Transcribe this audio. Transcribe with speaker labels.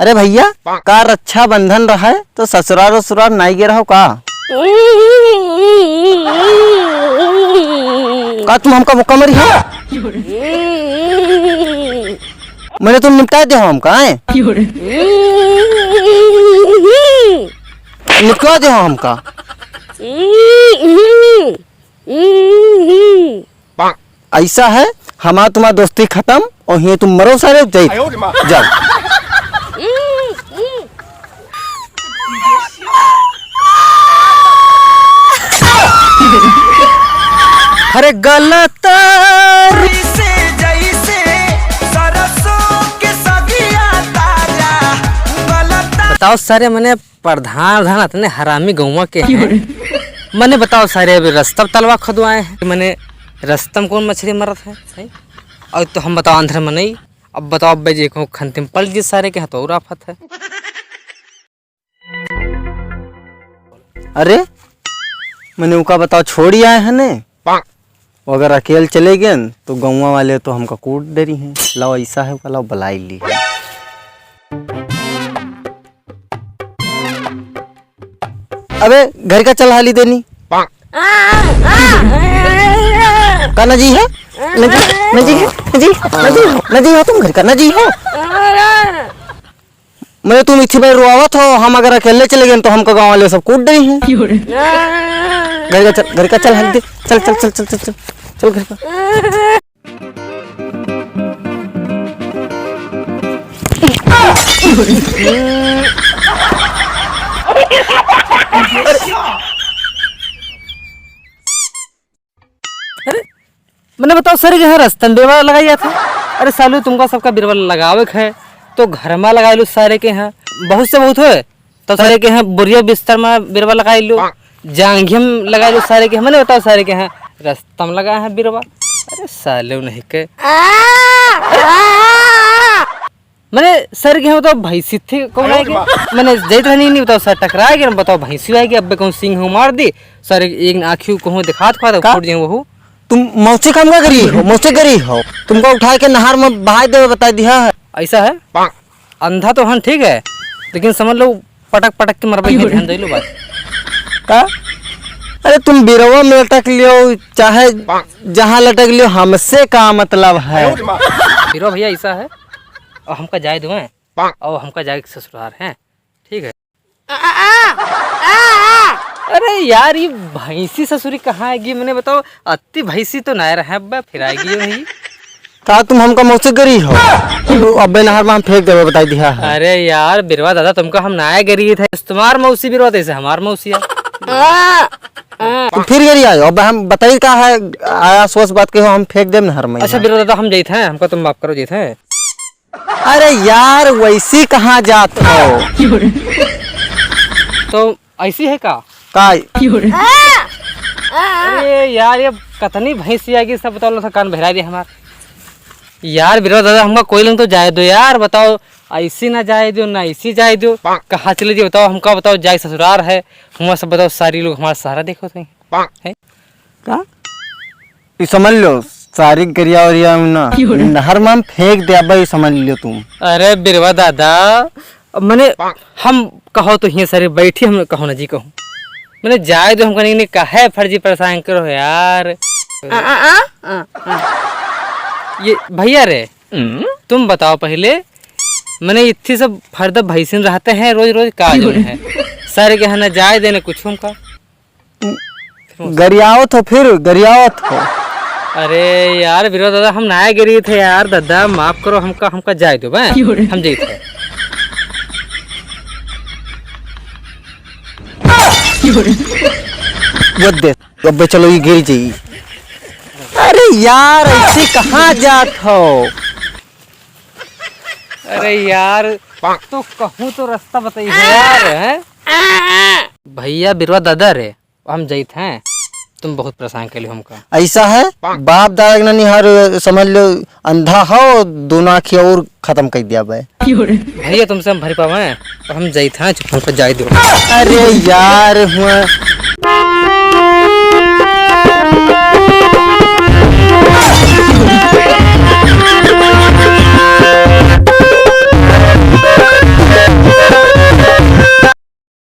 Speaker 1: अरे भैया का रक्षाबंधन रहा है तो ससुराल वसुराल नहीं गे रहो का तुम हमका मुक्का मरी हो मैंने तुम निपटा दे हो हमका निपटा दे हो हमका ऐसा है हमारा तुम्हारा दोस्ती खत्म और ये तुम मरो सारे जाओ। अरे गलत बताओ सारे मैंने प्रधान इतने हरामी गौवा के हैं। मैंने बताओ सारे अभी रस्तम तलवा खुदवाए हैं मैंने रस्तम कौन मछली मरत है सही और तो हम बताओ अंधर में नहीं। अब बताओ अब जी को खंतिम पल जी सारे के हाथ और आफत है। अरे मैंने उनका बताओ छोड़ी आए हैं ने अगर अकेले चले गए तो गौवा वाले तो हमका कूट दे रही हैं। लाओ ऐसा है लाओ बुलाई ली है। अबे घर का चल हाली देनी का नजी है नजी है नजी हो तुम घर का नजी हो मैं तुम इतनी बार रुआवत हो हम अगर अकेले चले गए तो हमको गाँव वाले सब कूट रही हैं। घर का चल हाली दे चल चल चल चल चल चल चल घर का। अरे मैंने बताओ सर के रस्तन बेवा लगाया था। अरे सालू तुमका सबका बिरवा लगावे है तो घर में लगा लो सारे के यहाँ बहुत से बहुत हो तो सारे के यहाँ बुढ़िया बिस्तर में बिरवा लगा लो जांघिया में लगा लो सारे के। मैंने बताओ सारे के यहाँ रस्तम लगा है बिरवा। अरे साले नहीं के मैंने सर के तो भैंसी थे कौन आएगी मैंने जैत नहीं बताओ सर टकराए गया बताओ भैंसी आएगी अब कौन सिंह मार दी सर एक आँखी को दिखा फूट जाए वो तुम मौसी काम क्या करी हो मौसी करी हो तुमको उठा के नहर में बहा दे बता दिया है। ऐसा है अंधा तो हाँ ठीक है लेकिन समझ लो पटक पटक के मरबई ध्यान दे लो बात का। अरे तुम बिरवा में लटक लियो चाहे जहाँ लटक लियो हमसे का मतलब है। बिरवा भैया ऐसा है और हमका जाए दो और हमका जाए ससुराल है ठीक है। अरे यार ये भैंसी ससुरी कहाँ आएगी मैंने बताओ अति भैंसी तो नहीं रहा फिर आएगी वही का तुम हमका मौसी गरी हो अब नहर में हम फेंक देवे बता दिया है। अरे यार बिरवा दादा तुमका हम नाया गरी थे तुम्हार मौसी बिरवा जैसे हमार मौसी है तो फिर गरी आयो अब हम बताइए का है आया सोच बात के हो हम फेंक देव नहर में। अच्छा बिरवा दादा हम जाते हैं हमको तुम माफ करो जाते हैं। अरे यार वैसी कहाँ जात हो तो ऐसी है का अरे यार ये कतनी भैंसी आएगी सब बताओ कान बहरा दिया हमार यार बिरवा दादा हमका कोई लंग तो जाए दो यार बताओ ऐसी ना जाए दो ना ऐसी जाए दो कहाँ चले जी बताओ हमका बताओ जाए ससुराल है हम सब बताओ सारी लोग हमारा सहारा देखो थे समझ लो सारी गरिया वरिया नहर में हम फेंक दे भाई समझ लो तुम। अरे बिरवा दादा मैंने हम कहो तो ये सारे बैठी हम कहो ना जी कहूँ मैंने जाए दो हमको नहीं कहे फर्जी परेशान करो यार। ये भैया रे तुम बताओ पहले मैंने इतनी सब फर्द भैंसिन रहते हैं रोज रोज का है सारे के ना जाए देने कुछ हमका गरियाओ तो फिर गरियाओ तो। अरे यार बिरवा दादा हम नया गिरी थे यार दादा माफ करो हमका जाए दो हम जाए थे। वो दे अब चलो ये गिर जाइए। अरे यार ऐसे कहाँ जात हो। अरे यार तो कहूँ तो रास्ता बताइए यार है भैया बिरवा दादा रे हम जाते हैं तुम बहुत परेशान कर लो हमका। ऐसा है बाप दादा निहार समझ लो अंधा हो दोनों आँखें और खत्म कर दिया भैया तुमसे हम भर पावे हम जाते हैं चुप पर जाए दो। अरे यार हुआ